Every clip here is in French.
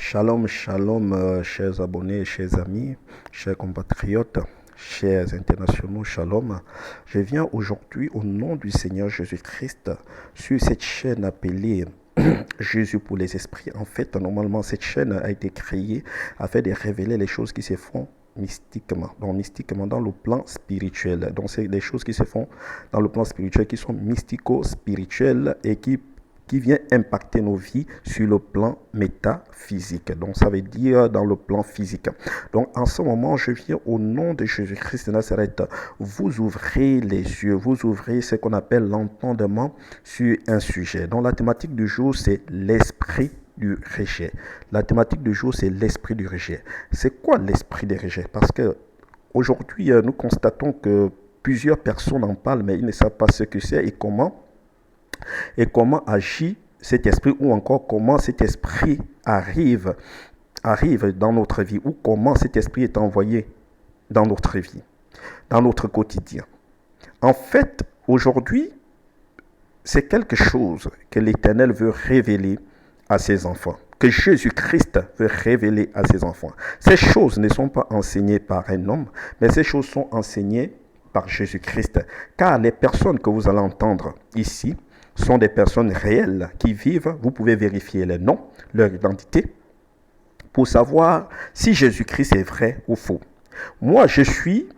Shalom, shalom, chers abonnés, chers amis, chers compatriotes, chers internationaux, shalom. Je viens aujourd'hui au nom du Seigneur Jésus-Christ sur cette chaîne appelée Jésus pour les esprits. En fait, normalement, cette chaîne a été créée afin de révéler les choses qui se font mystiquement dans le plan spirituel. Donc, c'est des choses qui se font dans le plan spirituel, qui sont mystico-spirituelles et qui vient impacter nos vies sur le plan métaphysique. Donc, ça veut dire dans le plan physique. Donc, en ce moment, je viens au nom de Jésus-Christ de Nazareth. Vous ouvrez les yeux, vous ouvrez ce qu'on appelle l'entendement sur un sujet. Donc, la thématique du jour, c'est l'esprit du rejet. La thématique du jour, c'est l'esprit du rejet. C'est quoi l'esprit du rejet? Parce que aujourd'hui, nous constatons que plusieurs personnes en parlent, mais ils ne savent pas ce que c'est et comment agit cet esprit, ou encore comment cet esprit arrive dans notre vie, ou comment cet esprit est envoyé dans notre vie, dans notre quotidien. En fait, aujourd'hui, c'est quelque chose que l'Éternel veut révéler à ses enfants, que Jésus-Christ veut révéler à ses enfants. Ces choses ne sont pas enseignées par un homme, mais ces choses sont enseignées par Jésus-Christ. Car les personnes que vous allez entendre ici sont des personnes réelles qui vivent. Vous pouvez vérifier les noms, leur identité, pour savoir si Jésus-Christ est vrai ou faux. Moi, je suis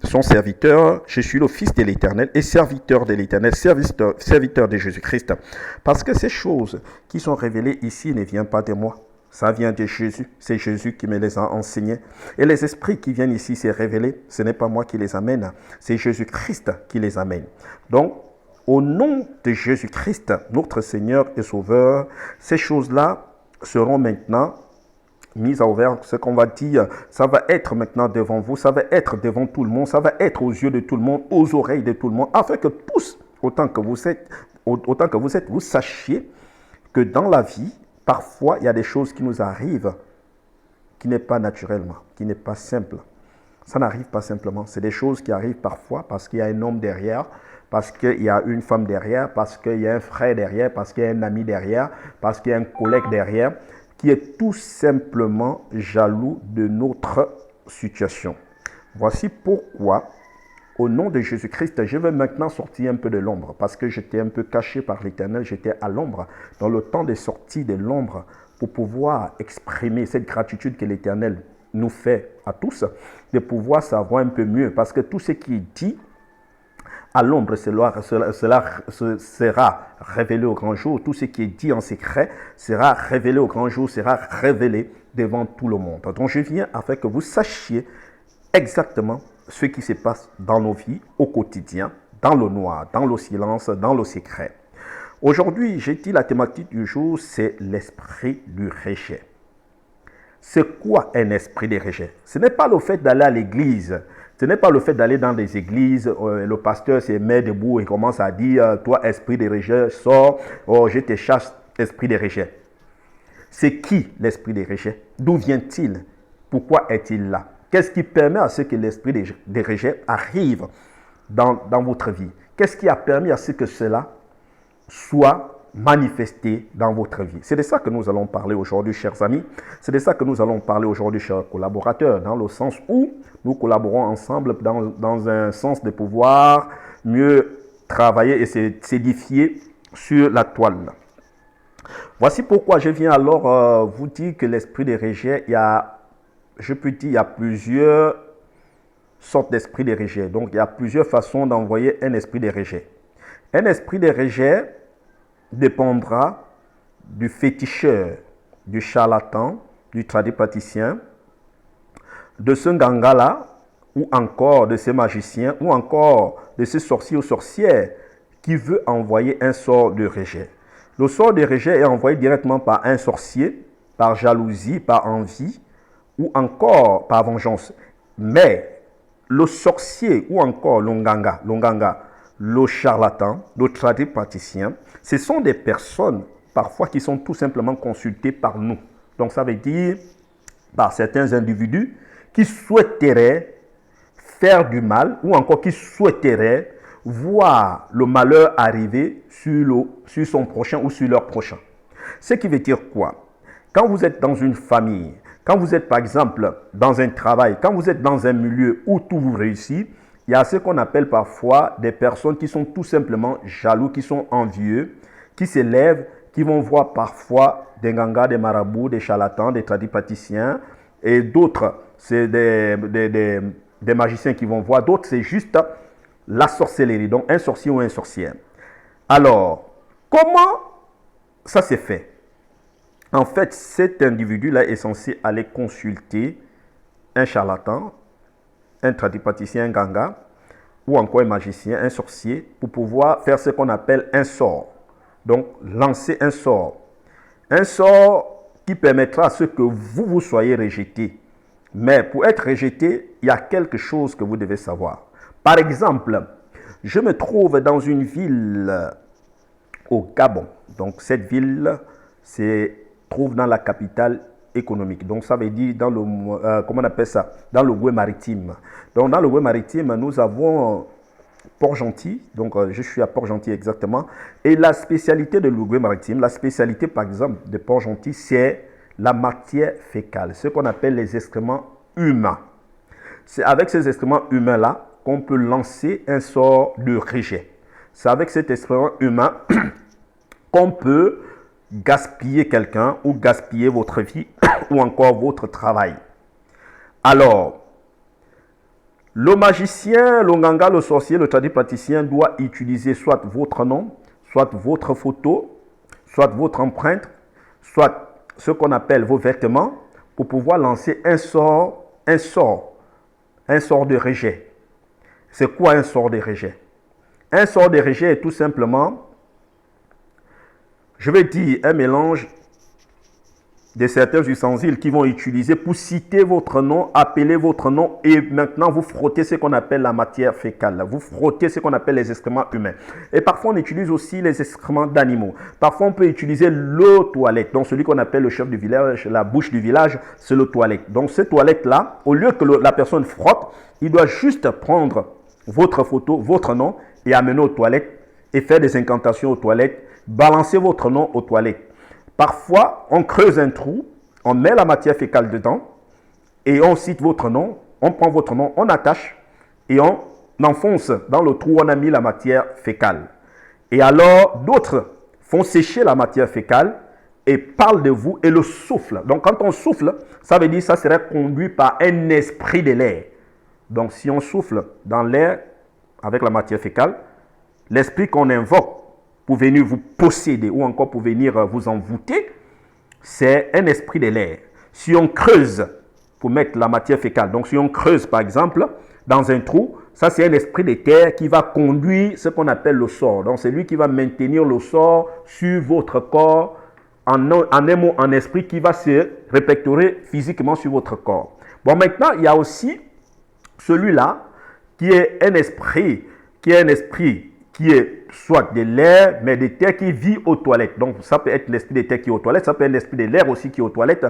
son serviteur, je suis le Fils de l'Éternel et serviteur de l'Éternel, serviteur de Jésus-Christ. Parce que ces choses qui sont révélées ici ne viennent pas de moi. Ça vient de Jésus. C'est Jésus qui me les a enseignés. Et les esprits qui viennent ici se révéler, ce n'est pas moi qui les amène, c'est Jésus-Christ qui les amène. Donc, au nom de Jésus-Christ, notre Seigneur et Sauveur, ces choses-là seront maintenant mises à ouvert. Ce qu'on va dire, ça va être maintenant devant vous, ça va être devant tout le monde, ça va être aux yeux de tout le monde, aux oreilles de tout le monde, afin que tous, autant que vous êtes, vous sachiez que dans la vie, parfois, il y a des choses qui nous arrivent qui n'est pas naturellement, qui n'est pas simple. Ça n'arrive pas simplement. C'est des choses qui arrivent parfois parce qu'il y a un homme derrière, parce qu'il y a une femme derrière, parce qu'il y a un frère derrière, parce qu'il y a un ami derrière, parce qu'il y a un collègue derrière, qui est tout simplement jaloux de notre situation. Voici pourquoi, au nom de Jésus-Christ, je vais maintenant sortir un peu de l'ombre, parce que j'étais un peu caché par l'Éternel, j'étais à l'ombre. Dans le temps de sortie de l'ombre, pour pouvoir exprimer cette gratitude que l'Éternel nous fait à tous, de pouvoir savoir un peu mieux, parce que tout ce qui est dit à l'ombre, cela sera révélé au grand jour. Tout ce qui est dit en secret sera révélé au grand jour, sera révélé devant tout le monde. Donc je viens afin que vous sachiez exactement ce qui se passe dans nos vies au quotidien, dans le noir, dans le silence, dans le secret. Aujourd'hui, j'ai dit la thématique du jour, c'est l'esprit du rejet. C'est quoi un esprit de rejet? Ce n'est pas le fait d'aller à l'église. Ce n'est pas le fait d'aller dans des églises, le pasteur se met debout et commence à dire, toi, esprit de rejet, sors, oh, je te chasse, esprit de rejet. C'est qui l'esprit de rejet? D'où vient-il? Pourquoi est-il là? Qu'est-ce qui permet à ce que l'esprit de rejet arrive dans votre vie? Qu'est-ce qui a permis à ce que cela soit manifesté dans votre vie? C'est de ça que nous allons parler aujourd'hui, chers amis. C'est de ça que nous allons parler aujourd'hui, chers collaborateurs, dans le sens où nous collaborons ensemble dans un sens de pouvoir mieux travailler et s'édifier sur la toile. Voici pourquoi je viens alors vous dire que l'esprit de rejet, il y a plusieurs sortes d'esprit de rejet. Donc, il y a plusieurs façons d'envoyer un esprit de rejet. Un esprit de rejet dépendra du féticheur, du charlatan, du tradipraticien, de ce ganga-là, ou encore de ce magicien, ou encore de ce sorcier ou sorcière qui veut envoyer un sort de rejet. Le sort de rejet est envoyé directement par un sorcier, par jalousie, par envie, ou encore par vengeance. Mais le sorcier ou encore l'onganga, le charlatan, le tradipraticien, ce sont des personnes parfois qui sont tout simplement consultées par nous. Donc ça veut dire par certains individus qui souhaiteraient faire du mal ou encore qui souhaiteraient voir le malheur arriver sur son prochain ou sur leur prochain. Ce qui veut dire quoi? quand vous êtes dans une famille, quand vous êtes par exemple dans un travail, quand vous êtes dans un milieu où tout vous réussit, il y a ce qu'on appelle parfois des personnes qui sont tout simplement jaloux, qui sont envieux, qui s'élèvent, qui vont voir parfois des gangas, des marabouts, des charlatans, des tradipraticiens et d'autres, c'est des magiciens qui vont voir, d'autres c'est juste la sorcellerie, donc un sorcier ou un sorcière. Alors, comment ça s'est fait? En fait, cet individu-là est censé aller consulter un charlatan, un tradipraticien, un ganga, ou encore un magicien, un sorcier, pour pouvoir faire ce qu'on appelle un sort. Donc, lancer un sort. Un sort qui permettra à ce que vous soyez rejeté. Mais pour être rejeté, il y a quelque chose que vous devez savoir. Par exemple, je me trouve dans une ville au Gabon. Donc, cette ville se trouve dans la capitale économique. Donc, ça veut dire dans le, comment on appelle ça? Dans le Goué maritime. Donc, dans le Goué maritime, nous avons Port-Gentil. Donc, je suis à Port-Gentil exactement. Et la spécialité de l'Uruguay maritime, la spécialité par exemple de Port-Gentil, c'est la matière fécale, ce qu'on appelle les excréments humains. C'est avec ces excréments humains-là qu'on peut lancer un sort de rejet. C'est avec cet excrément humain qu'on peut gaspiller quelqu'un ou gaspiller votre vie ou encore votre travail. Alors, le magicien, le nganga, le sorcier, le tradipraticien doit utiliser soit votre nom, soit votre photo, soit votre empreinte, soit ce qu'on appelle vos vêtements pour pouvoir lancer un sort de rejet. C'est quoi un sort de rejet? Un sort de rejet est tout simplement, je vais dire, un mélange de certains ustensiles qui vont utiliser pour citer votre nom, appeler votre nom et maintenant vous frottez ce qu'on appelle la matière fécale. Vous frottez ce qu'on appelle les excréments humains. Et parfois on utilise aussi les excréments d'animaux. Parfois on peut utiliser l'eau toilette. Donc celui qu'on appelle le chef du village, la bouche du village, c'est l'eau toilette. Donc cette toilette-là, au lieu que la personne frotte, il doit juste prendre votre photo, votre nom et amener aux toilettes et faire des incantations aux toilettes, balancer votre nom aux toilettes. Parfois, on creuse un trou, on met la matière fécale dedans et on cite votre nom, on prend votre nom, on attache et on enfonce dans le trou où on a mis la matière fécale. Et alors, d'autres font sécher la matière fécale et parlent de vous et le soufflent. Donc, quand on souffle, ça veut dire que ça serait conduit par un esprit de l'air. Donc, si on souffle dans l'air avec la matière fécale, l'esprit qu'on invoque pour venir vous posséder ou encore pour venir vous envoûter, c'est un esprit de l'air. Si on creuse pour mettre la matière fécale, donc si on creuse par exemple dans un trou, ça c'est un esprit de terre qui va conduire ce qu'on appelle le sort. Donc c'est lui qui va maintenir le sort sur votre corps, en un mot, en esprit qui va se répertorier physiquement sur votre corps. Bon, maintenant il y a aussi celui-là qui est un esprit qui est soit de l'air, mais de terre qui vit aux toilettes. Donc, ça peut être l'esprit de terre qui est aux toilettes, ça peut être l'esprit de l'air aussi qui est aux toilettes,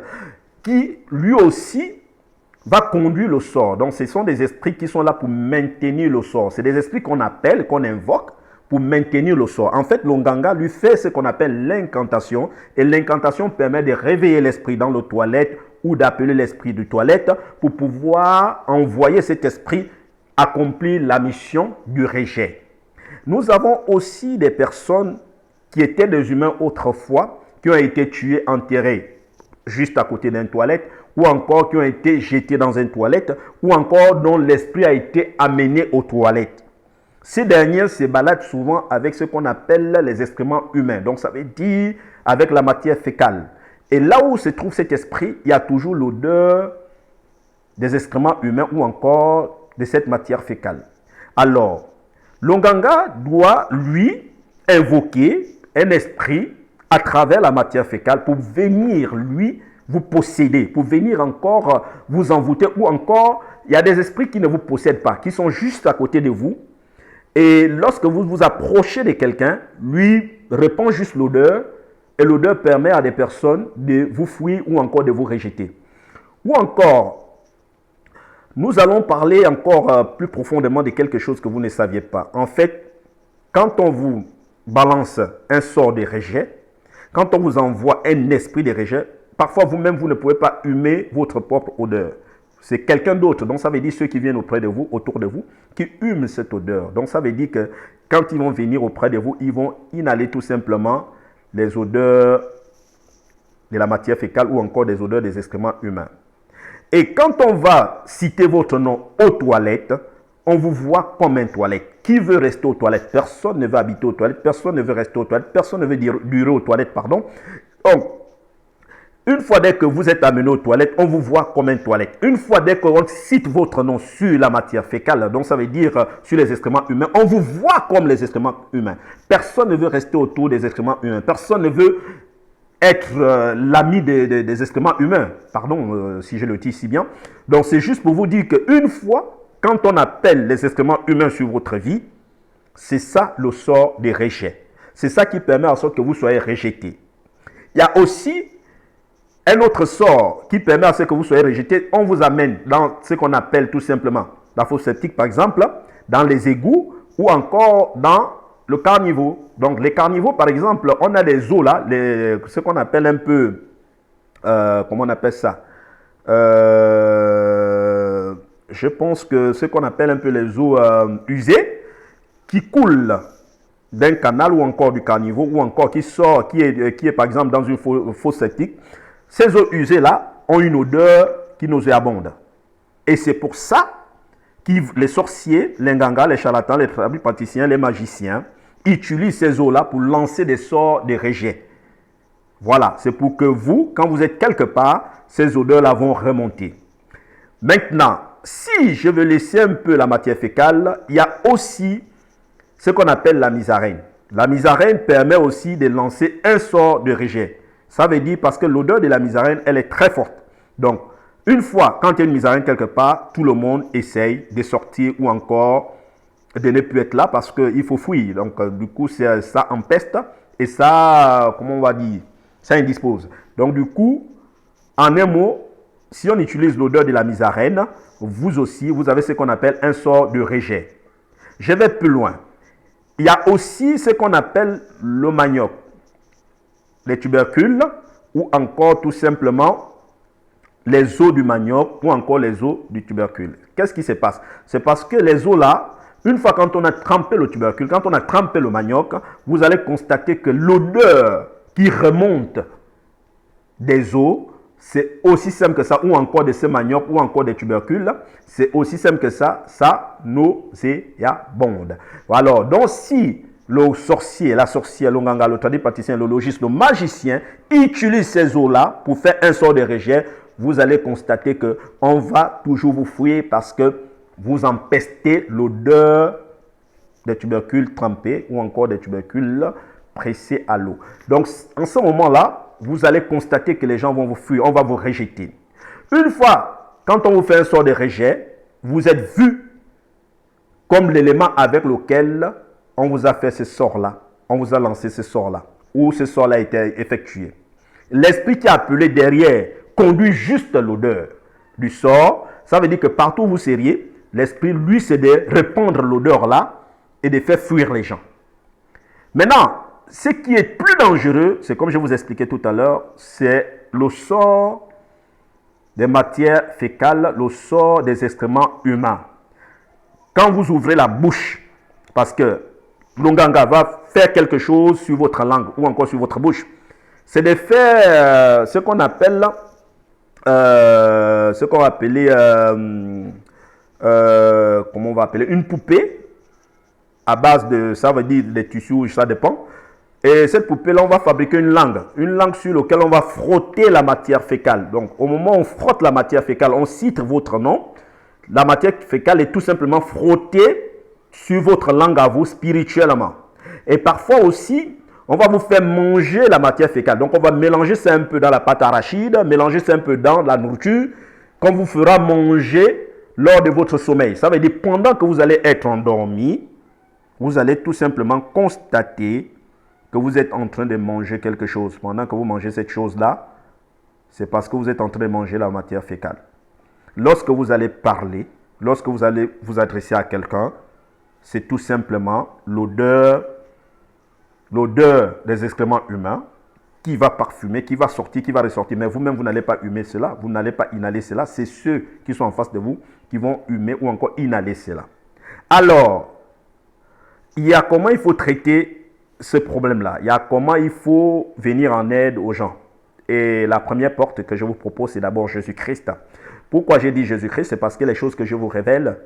qui lui aussi va conduire le sort. Donc, ce sont des esprits qui sont là pour maintenir le sort. C'est des esprits qu'on appelle, qu'on invoque pour maintenir le sort. En fait, l'onganga lui fait ce qu'on appelle l'incantation, et l'incantation permet de réveiller l'esprit dans les toilettes ou d'appeler l'esprit de toilette pour pouvoir envoyer cet esprit accomplir la mission du rejet. Nous avons aussi des personnes qui étaient des humains autrefois, qui ont été tués, enterrés juste à côté d'une toilette, ou encore qui ont été jetés dans une toilette, ou encore dont l'esprit a été amené aux toilettes. Ces derniers se baladent souvent avec ce qu'on appelle les excréments humains. Donc ça veut dire avec la matière fécale. Et là où se trouve cet esprit, il y a toujours l'odeur des excréments humains ou encore de cette matière fécale. Alors, l'onganga doit, lui, invoquer un esprit à travers la matière fécale pour venir, lui, vous posséder, pour venir encore vous envoûter, ou encore, il y a des esprits qui ne vous possèdent pas, qui sont juste à côté de vous. Et lorsque vous vous approchez de quelqu'un, lui répand juste l'odeur, et l'odeur permet à des personnes de vous fuir ou encore de vous rejeter. Ou encore, nous allons parler encore plus profondément de quelque chose que vous ne saviez pas. En fait, quand on vous balance un sort de rejet, quand on vous envoie un esprit de rejet, Parfois, vous-même, vous ne pouvez pas humer votre propre odeur. C'est quelqu'un d'autre. Donc, ça veut dire ceux qui viennent auprès de vous, autour de vous, qui hument cette odeur. Donc, ça veut dire que quand ils vont venir auprès de vous, ils vont inhaler tout simplement les odeurs de la matière fécale ou encore des odeurs des excréments humains. Et quand on va citer votre nom aux toilettes, on vous voit comme une toilette. Qui veut rester aux toilettes? Personne ne veut habiter aux toilettes, personne ne veut rester aux toilettes, personne ne veut durer aux toilettes, pardon. Donc, une fois dès que vous êtes amené aux toilettes, on vous voit comme une toilette. Une fois dès qu'on cite votre nom sur la matière fécale, donc ça veut dire sur les excréments humains, on vous voit comme les excréments humains. Personne ne veut rester autour des excréments humains. Personne ne veut être l'ami des excréments humains. Pardon si je le dis si bien. Donc c'est juste pour vous dire qu'une fois, quand on appelle les excréments humains sur votre vie, c'est ça le sort des rejets. C'est ça qui permet en sorte que vous soyez rejeté. Il y a aussi un autre sort qui permet à ce que vous soyez rejeté. On vous amène dans ce qu'on appelle tout simplement la fosse septique, par exemple, dans les égouts ou encore dans le carnivore. Donc, les carnivores, par exemple, on a des eaux là, ce qu'on appelle un peu, comment on appelle ça? Je pense que ce qu'on appelle un peu les eaux usées, qui coulent d'un canal ou encore du carnivore, ou encore qui sort, qui est par exemple dans une fosse septique. Ces eaux usées là ont une odeur qui nauséabonde. Et c'est pour ça que les sorciers, les ngangas, les charlatans, les tradipraticiens, les magiciens utilisent ces eaux-là pour lancer des sorts de rejet. Voilà, c'est pour que vous, quand vous êtes quelque part, ces odeurs-là vont remonter. Maintenant, si je veux laisser un peu la matière fécale, il y a aussi ce qu'on appelle la misarène. La misarène permet aussi de lancer un sort de rejet. Ça veut dire parce que l'odeur de la misarène, elle est très forte. Donc, une fois, quand il y a une misarène quelque part, tout le monde essaye de sortir ou encore de ne plus être là parce qu'il faut fuir. Donc, du coup, ça empeste et ça, comment on va dire, ça indispose. Donc, du coup, en un mot, si on utilise l'odeur de la misarène, vous aussi, vous avez ce qu'on appelle un sort de rejet. Je vais plus loin. Il y a aussi ce qu'on appelle le manioc, les tubercules ou encore tout simplement les os du manioc ou encore les os du tubercule. Qu'est-ce qui se passe? C'est parce que les os là, une fois quand on a trempé le tubercule, quand on a trempé le manioc, vous allez constater que l'odeur qui remonte des os, c'est aussi simple que ça, ou encore de ce manioc, ou encore des tubercules, c'est aussi simple que ça nauséabonde. Alors, donc si le sorcier, la sorcière, le nganga, le tradipraticien, le logiste, le magicien utilise ces eaux-là pour faire un sort de rejet, vous allez constater qu'on va toujours vous fouiller parce que vous empestez l'odeur des tubercules trempés ou encore des tubercules pressés à l'eau. Donc, en ce moment-là, vous allez constater que les gens vont vous fuir, on va vous rejeter. Une fois, quand on vous fait un sort de rejet, vous êtes vu comme l'élément avec lequel on vous a fait ce sort-là, on vous a lancé ce sort-là, ou ce sort-là a été effectué. L'esprit qui est appelé derrière conduit juste l'odeur du sort. Ça veut dire que partout où vous seriez, l'esprit, lui, c'est de répandre l'odeur-là et de faire fuir les gens. Maintenant, ce qui est plus dangereux, c'est comme je vous expliquais tout à l'heure, c'est le sort des matières fécales, le sort des excréments humains. Quand vous ouvrez la bouche, parce que l'onganga va faire quelque chose sur votre langue ou encore sur votre bouche, c'est de faire ce qu'on appelle, comment on va appeler, une poupée à base de, ça veut dire des tissus, ça dépend. Et cette poupée-là, on va fabriquer une langue sur laquelle on va frotter la matière fécale. Donc, au moment où on frotte la matière fécale, on cite votre nom. La matière fécale est tout simplement frottée sur votre langue à vous spirituellement. Et parfois aussi, on va vous faire manger la matière fécale. Donc, on va mélanger ça un peu dans la pâte arachide, mélanger ça un peu dans la nourriture, qu'on vous fera manger lors de votre sommeil. Ça veut dire, pendant que vous allez être endormi, vous allez tout simplement constater que vous êtes en train de manger quelque chose. Pendant que vous mangez cette chose-là, c'est parce que vous êtes en train de manger la matière fécale. Lorsque vous allez parler, lorsque vous allez vous adresser à quelqu'un, c'est tout simplement l'odeur des excréments humains qui va parfumer, qui va sortir, qui va ressortir. Mais vous-même, vous n'allez pas humer cela, vous n'allez pas inhaler cela. C'est ceux qui sont en face de vous qui vont humer ou encore inhaler cela. Alors, il y a comment il faut traiter ce problème-là. Il y a comment il faut venir en aide aux gens. Et la première porte que je vous propose, c'est d'abord Jésus-Christ. Pourquoi j'ai dit Jésus-Christ? C'est parce que les choses que je vous révèle,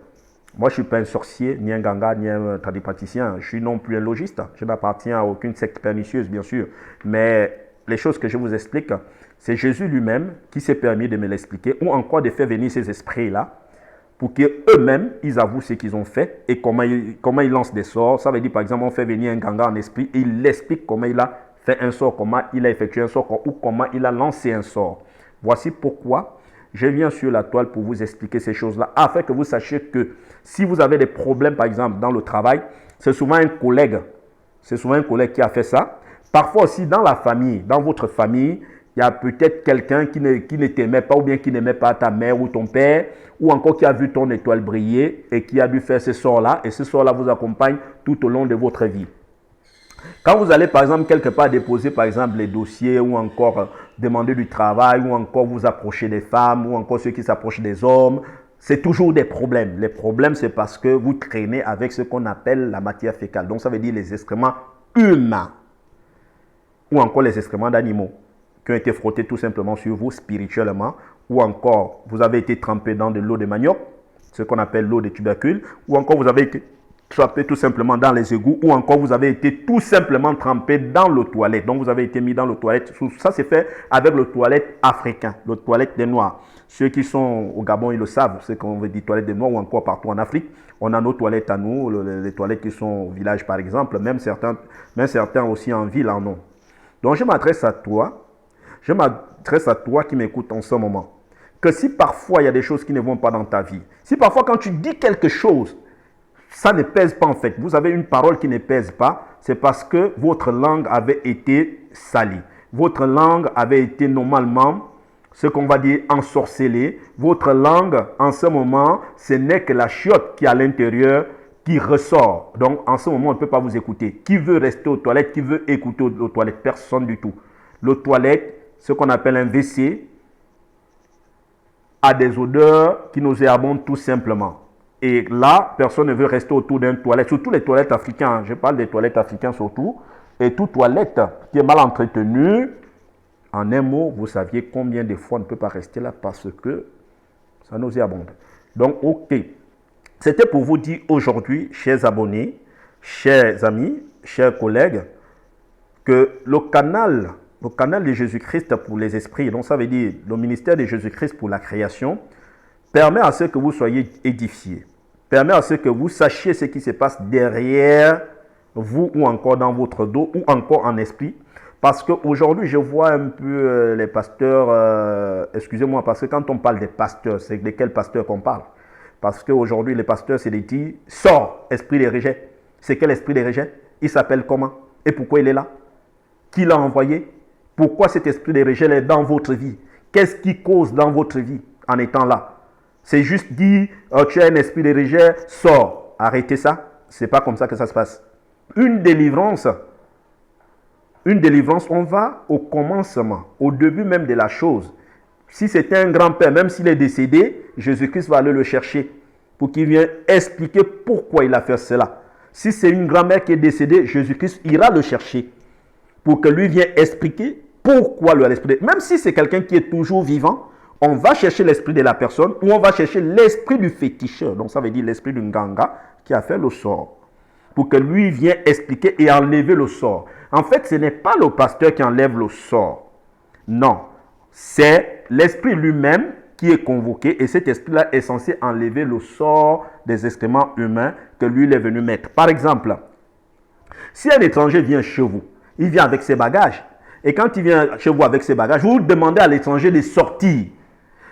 moi je ne suis pas un sorcier, ni un ganga, ni un tradipraticien. Je suis non plus un logiste. Je n'appartiens à aucune secte pernicieuse, bien sûr. Mais les choses que je vous explique, c'est Jésus lui-même qui s'est permis de me l'expliquer ou encore de faire venir ces esprits-là pour qu'eux-mêmes, ils avouent ce qu'ils ont fait et comment ils lancent des sorts. Ça veut dire, par exemple, on fait venir un ganga en esprit et il explique comment il a fait un sort, comment il a effectué un sort ou comment il a lancé un sort. Voici pourquoi je viens sur la toile pour vous expliquer ces choses-là, afin que vous sachiez que si vous avez des problèmes, par exemple, dans le travail, c'est souvent un collègue qui a fait ça. Parfois aussi dans la famille, dans votre famille, il y a peut-être quelqu'un qui ne t'aimait pas ou bien qui n'aimait pas ta mère ou ton père, ou encore qui a vu ton étoile briller et qui a dû faire ce sort-là, et ce sort-là vous accompagne tout au long de votre vie. Quand vous allez par exemple quelque part déposer par exemple les dossiers ou encore demander du travail ou encore vous approcher des femmes ou encore ceux qui s'approchent des hommes, c'est toujours des problèmes. Les problèmes, c'est parce que vous traînez avec ce qu'on appelle la matière fécale. Donc ça veut dire les excréments humains ou encore les excréments d'animaux qui ont été frottés tout simplement sur vous spirituellement, ou encore vous avez été trempé dans de l'eau de manioc, ce qu'on appelle l'eau de tubercule, ou encore vous avez été trempé tout simplement dans les égouts, ou encore vous avez été tout simplement trempé dans l'eau toilette. Donc vous avez été mis dans l'eau toilette. Ça c'est fait avec le toilette africain, le toilette des Noirs. Ceux qui sont au Gabon, ils le savent, c'est qu'on veut dire toilette des Noirs ou encore partout en Afrique. On a nos toilettes à nous, les toilettes qui sont au village par exemple, même certains aussi en ville en ont. Donc je m'adresse à toi qui m'écoutes en ce moment, que si parfois il y a des choses qui ne vont pas dans ta vie, si parfois quand tu dis quelque chose, ça ne pèse pas en fait, vous avez une parole qui ne pèse pas, c'est parce que votre langue avait été salie. Votre langue avait été normalement, ce qu'on va dire, ensorcelée. Votre langue, en ce moment, ce n'est que la chiotte qui est à l'intérieur qui ressort. Donc, en ce moment, on ne peut pas vous écouter. Qui veut rester aux toilettes? Qui veut écouter aux toilettes? Personne du tout. Les toilettes, ce qu'on appelle un WC, a des odeurs qui nauséabondent tout simplement. Et là, personne ne veut rester autour d'une toilette, surtout les toilettes africaines. Je parle des toilettes africaines surtout. Et toute toilette qui est mal entretenue, en un mot, vous saviez combien de fois on ne peut pas rester là parce que ça nauséabonde. Donc, ok. C'était pour vous dire aujourd'hui, chers abonnés, chers amis, chers collègues, que le canal de Jésus-Christ pour les esprits, donc ça veut dire le ministère de Jésus-Christ pour la création, permet à ce que vous soyez édifiés, permet à ce que vous sachiez ce qui se passe derrière vous ou encore dans votre dos ou encore en esprit. Parce qu'aujourd'hui, je vois un peu les pasteurs, excusez-moi, parce que quand on parle des pasteurs, c'est de quel pasteur qu'on parle? Parce qu'aujourd'hui, les pasteurs, c'est des dit, sors, esprit de rejet. C'est quel esprit de rejet? Il s'appelle comment? Et pourquoi il est là? Qui l'a envoyé? Pourquoi cet esprit de rejet est dans votre vie? Qu'est-ce qui cause dans votre vie en étant là? C'est juste dire, oh, tu as un esprit de rejet, sors. Arrêtez ça. Ce n'est pas comme ça que ça se passe. Une délivrance, on va au commencement, au début même de la chose. Si c'était un grand-père, même s'il est décédé, Jésus-Christ va aller le chercher pour qu'il vienne expliquer pourquoi il a fait cela. Si c'est une grand-mère qui est décédée, Jésus-Christ ira le chercher pour que lui vienne expliquer pourquoi l'esprit. Même si c'est quelqu'un qui est toujours vivant, on va chercher l'esprit de la personne ou on va chercher l'esprit du féticheur. Donc ça veut dire l'esprit d'un ganga qui a fait le sort. Pour que lui vienne expliquer et enlever le sort. En fait, ce n'est pas le pasteur qui enlève le sort. Non. C'est l'esprit lui-même qui est convoqué et cet esprit-là est censé enlever le sort des excréments humains que lui il est venu mettre. Par exemple, si un étranger vient chez vous, il vient avec ses bagages. Et quand il vient chez vous avec ses bagages, vous demandez à l'étranger de sortir.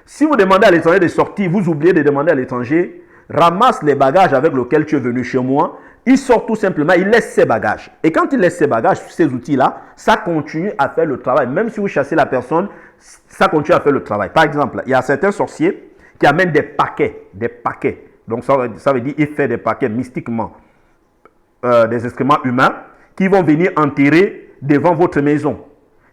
Si vous demandez à l'étranger de sortir, vous oubliez de demander à l'étranger, ramasse les bagages avec lesquels tu es venu chez moi. Il sort tout simplement, il laisse ses bagages. Et quand il laisse ses bagages, ces outils-là, ça continue à faire le travail. Même si vous chassez la personne, ça continue à faire le travail. Par exemple, il y a certains sorciers qui amènent des paquets. Donc ça veut dire qu'il fait des paquets mystiquement, des excréments humains qui vont venir enterrer devant votre maison.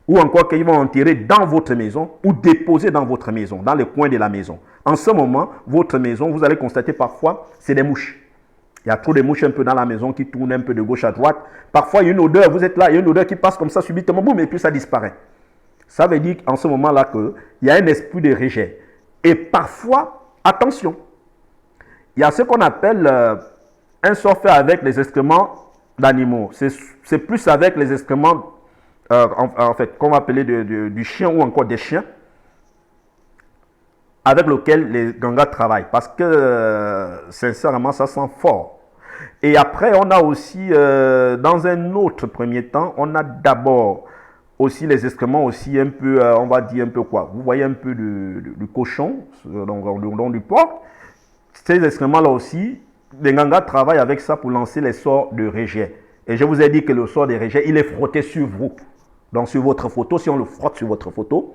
ou encore qu'ils vont enterrer dans votre maison ou déposer dans votre maison, dans les coins de la maison. En ce moment, votre maison, vous allez constater parfois, c'est des mouches. Il y a trop de mouches un peu dans la maison qui tournent un peu de gauche à droite. Parfois, il y a une odeur, vous êtes là, il y a une odeur qui passe comme ça subitement, boum, et puis ça disparaît. Ça veut dire en ce moment-là qu'il y a un esprit de rejet. Et parfois, attention, il y a ce qu'on appelle un sort fait avec les excréments d'animaux. C'est plus avec les excréments, en fait, qu'on va appeler du chien ou encore des chiens, avec lequel les gangas travaillent. Parce que, sincèrement, ça sent fort. Et après, on a aussi, dans un autre premier temps, on a d'abord aussi les excréments aussi un peu, on va dire un peu quoi. Vous voyez un peu du cochon, donc le long du porc. Ces excréments-là aussi, les gangas travaillent avec ça pour lancer les sorts de rejet. Et je vous ai dit que le sort de rejet, il est frotté sur vous. Donc sur votre photo, si on le frotte sur votre photo,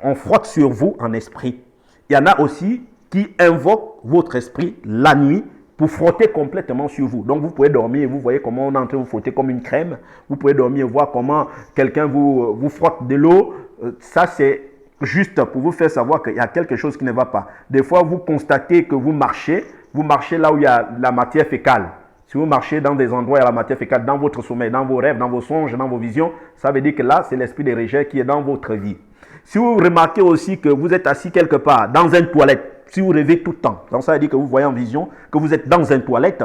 on frotte sur vous en esprit. Il y en a aussi qui invoquent votre esprit la nuit pour frotter complètement sur vous. Donc vous pouvez dormir et vous voyez comment on est en train de vous frotter comme une crème. Vous pouvez dormir et voir comment quelqu'un vous frotte de l'eau. Ça c'est juste pour vous faire savoir qu'il y a quelque chose qui ne va pas. Des fois vous constatez que vous marchez là où il y a la matière fécale. Si vous marchez dans des endroits où il y a la matière fécale, dans votre sommeil, dans vos rêves, dans vos songes, dans vos visions, ça veut dire que là c'est l'esprit de rejet qui est dans votre vie. Si vous remarquez aussi que vous êtes assis quelque part, dans une toilette, si vous rêvez tout le temps, donc ça veut dire que vous voyez en vision que vous êtes dans une toilette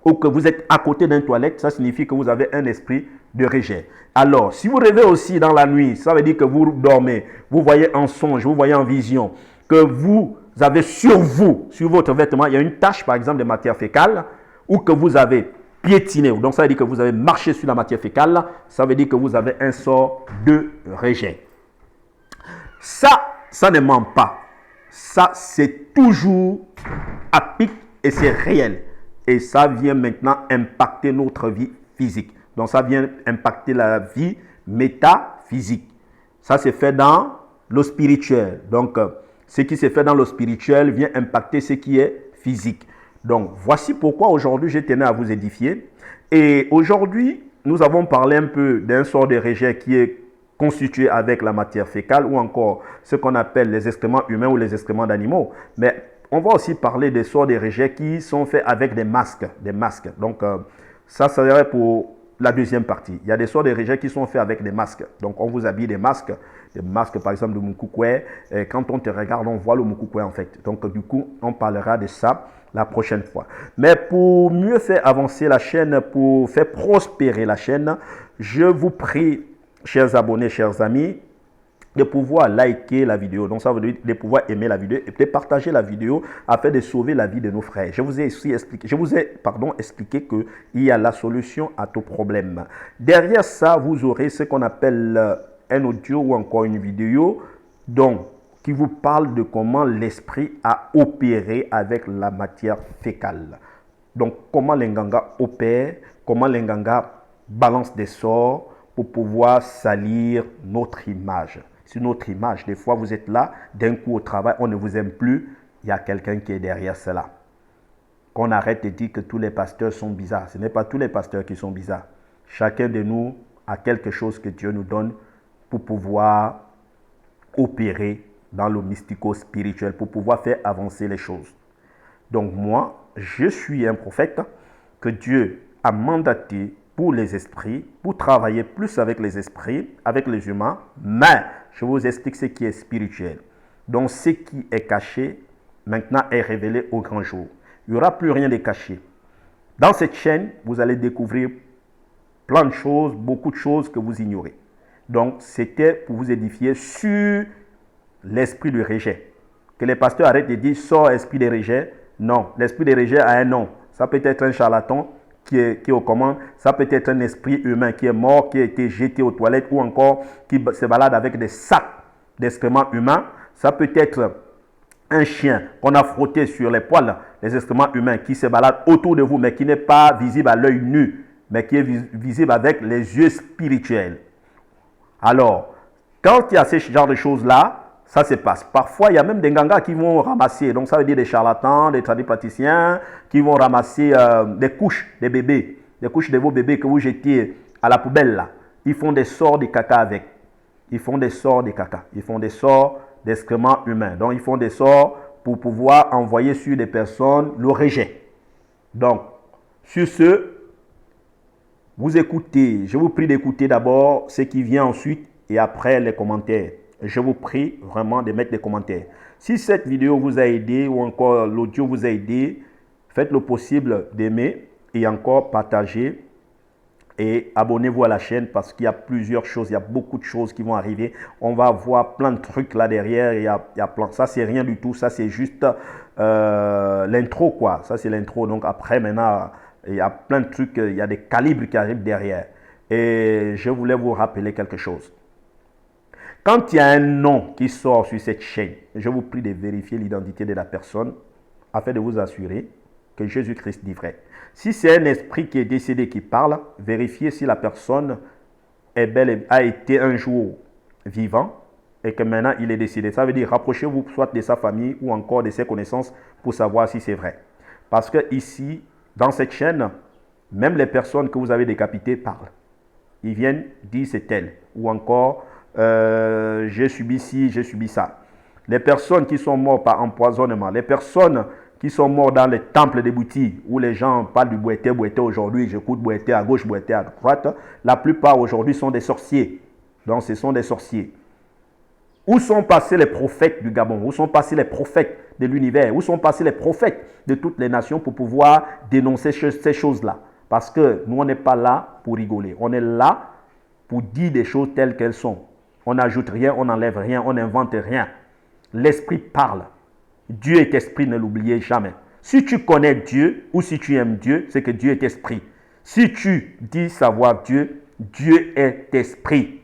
ou que vous êtes à côté d'une toilette, ça signifie que vous avez un esprit de rejet. Alors, si vous rêvez aussi dans la nuit, ça veut dire que vous dormez, vous voyez en songe, vous voyez en vision, que vous avez sur vous, sur votre vêtement, il y a une tache par exemple de matière fécale, ou que vous avez piétiné, donc ça veut dire que vous avez marché sur la matière fécale, ça veut dire que vous avez un sort de rejet. Ça ne ment pas. Ça, c'est toujours à pic et c'est réel. Et ça vient maintenant impacter notre vie physique. Donc, ça vient impacter la vie métaphysique. Ça, c'est fait dans le spirituel. Donc, ce qui s'est fait dans le spirituel vient impacter ce qui est physique. Donc, voici pourquoi aujourd'hui, je tenais à vous édifier. Et aujourd'hui, nous avons parlé un peu d'un sort de rejet qui est constitué avec la matière fécale ou encore ce qu'on appelle les excréments humains ou les excréments d'animaux. Mais on va aussi parler des sorts de rejet qui sont faits avec des masques. Donc, ça serait pour la deuxième partie. Il y a des sorts de rejet qui sont faits avec des masques. Donc, on vous habille des masques par exemple de Mukukwe. Quand on te regarde, on voit le Mukukwe en fait. Donc, du coup, on parlera de ça la prochaine fois. Mais pour mieux faire avancer la chaîne, pour faire prospérer la chaîne, je vous prie, chers abonnés, chers amis, de pouvoir liker la vidéo. Donc, ça veut dire de pouvoir aimer la vidéo et de partager la vidéo afin de sauver la vie de nos frères. Je vous ai expliqué qu'il y a la solution à tout problème. Derrière ça, vous aurez ce qu'on appelle un audio ou encore une vidéo donc, qui vous parle de comment l'esprit a opéré avec la matière fécale. Donc, comment l'Inganga opère, comment l'Inganga balance des sorts pour pouvoir salir notre image. C'est notre image. Des fois, vous êtes là, d'un coup au travail, on ne vous aime plus. Il y a quelqu'un qui est derrière cela. Qu'on arrête de dire que tous les pasteurs sont bizarres. Ce n'est pas tous les pasteurs qui sont bizarres. Chacun de nous a quelque chose que Dieu nous donne pour pouvoir opérer dans le mystico-spirituel, pour pouvoir faire avancer les choses. Donc moi, je suis un prophète que Dieu a mandaté pour les esprits, pour travailler plus avec les esprits, avec les humains, mais je vous explique ce qui est spirituel. Donc ce qui est caché, maintenant est révélé au grand jour. Il n'y aura plus rien de caché. Dans cette chaîne, vous allez découvrir plein de choses, beaucoup de choses que vous ignorez. Donc c'était pour vous édifier sur l'esprit du rejet. Que les pasteurs arrêtent de dire « sort esprit de rejet ». Non, l'esprit de rejet a un nom. Ça peut être un charlatan qui est aux commandes. Ça peut être un esprit humain qui est mort, qui a été jeté aux toilettes ou encore qui se balade avec des sacs d'excréments humains. Ça peut être un chien qu'on a frotté sur les poils, les excréments humains qui se balade autour de vous mais qui n'est pas visible à l'œil nu, mais qui est visible avec les yeux spirituels. Alors, quand il y a ce genre de choses-là, ça se passe. Parfois, il y a même des gangas qui vont ramasser, donc ça veut dire des charlatans, des tradipraticiens, qui vont ramasser des couches des bébés, des couches de vos bébés que vous jetiez à la poubelle là. Ils font des sorts de caca avec. Ils font des sorts de caca. Ils font des sorts d'excréments humains. Donc, ils font des sorts pour pouvoir envoyer sur des personnes le rejet. Donc, sur ce, vous écoutez. Je vous prie d'écouter d'abord ce qui vient ensuite et après les commentaires. Je vous prie vraiment de mettre des commentaires. Si cette vidéo vous a aidé ou encore l'audio vous a aidé, faites le possible d'aimer et encore partager. Et abonnez-vous à la chaîne parce qu'il y a plusieurs choses, il y a beaucoup de choses qui vont arriver. On va voir plein de trucs là derrière. Il y a plein. Ça, c'est rien du tout. Ça, c'est juste l'intro, quoi. Ça, c'est l'intro. Donc, après, maintenant, il y a plein de trucs. Il y a des calibres qui arrivent derrière. Et je voulais vous rappeler quelque chose. Quand il y a un nom qui sort sur cette chaîne, je vous prie de vérifier l'identité de la personne afin de vous assurer que Jésus-Christ dit vrai. Si c'est un esprit qui est décédé qui parle, vérifiez si la personne a été un jour vivant et que maintenant il est décédé. Ça veut dire rapprochez-vous soit de sa famille ou encore de ses connaissances pour savoir si c'est vrai. Parce que ici, dans cette chaîne, même les personnes que vous avez décapitées parlent. Ils viennent dire c'est tel ou encore j'ai subi ci, j'ai subi ça. Les personnes qui sont mortes par empoisonnement, les personnes qui sont morts dans les temples des boutiques où les gens parlent du boité aujourd'hui, j'écoute boité à gauche, boité à droite, la plupart aujourd'hui sont des sorciers. Donc ce sont des sorciers. Où sont passés les prophètes du Gabon? Où sont passés les prophètes de l'univers? Où sont passés les prophètes de toutes les nations pour pouvoir dénoncer ces choses-là? Parce que nous, on n'est pas là pour rigoler. On est là pour dire des choses telles qu'elles sont. On n'ajoute rien, on n'enlève rien, on n'invente rien. L'esprit parle. Dieu est esprit, ne l'oubliez jamais. Si tu connais Dieu ou si tu aimes Dieu, c'est que Dieu est esprit. Si tu dis savoir Dieu, Dieu est esprit.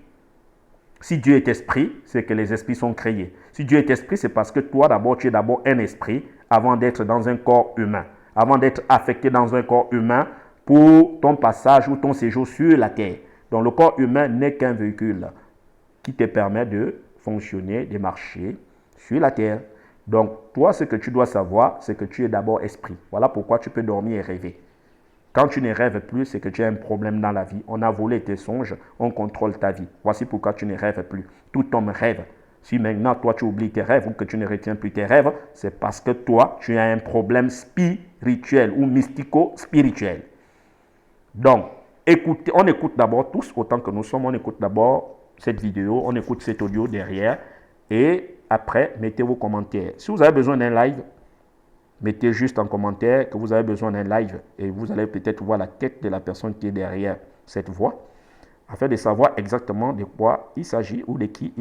Si Dieu est esprit, c'est que les esprits sont créés. Si Dieu est esprit, c'est parce que toi d'abord, tu es d'abord un esprit avant d'être dans un corps humain. Avant d'être affecté dans un corps humain pour ton passage ou ton séjour sur la terre. Donc le corps humain n'est qu'un véhicule qui te permet de fonctionner, de marcher sur la terre. Donc, toi, ce que tu dois savoir, c'est que tu es d'abord esprit. Voilà pourquoi tu peux dormir et rêver. Quand tu ne rêves plus, c'est que tu as un problème dans la vie. On a volé tes songes, on contrôle ta vie. Voici pourquoi tu ne rêves plus. Tout homme rêve. Si maintenant, toi, tu oublies tes rêves ou que tu ne retiens plus tes rêves, c'est parce que toi, tu as un problème spirituel ou mystico-spirituel. Donc, écoutez, on écoute d'abord tous, autant que nous sommes, on écoute d'abord cette vidéo, on écoute cet audio derrière et après, mettez vos commentaires. Si vous avez besoin d'un live, mettez juste en commentaire que vous avez besoin d'un live et vous allez peut-être voir la tête de la personne qui est derrière cette voix afin de savoir exactement de quoi il s'agit ou de qui il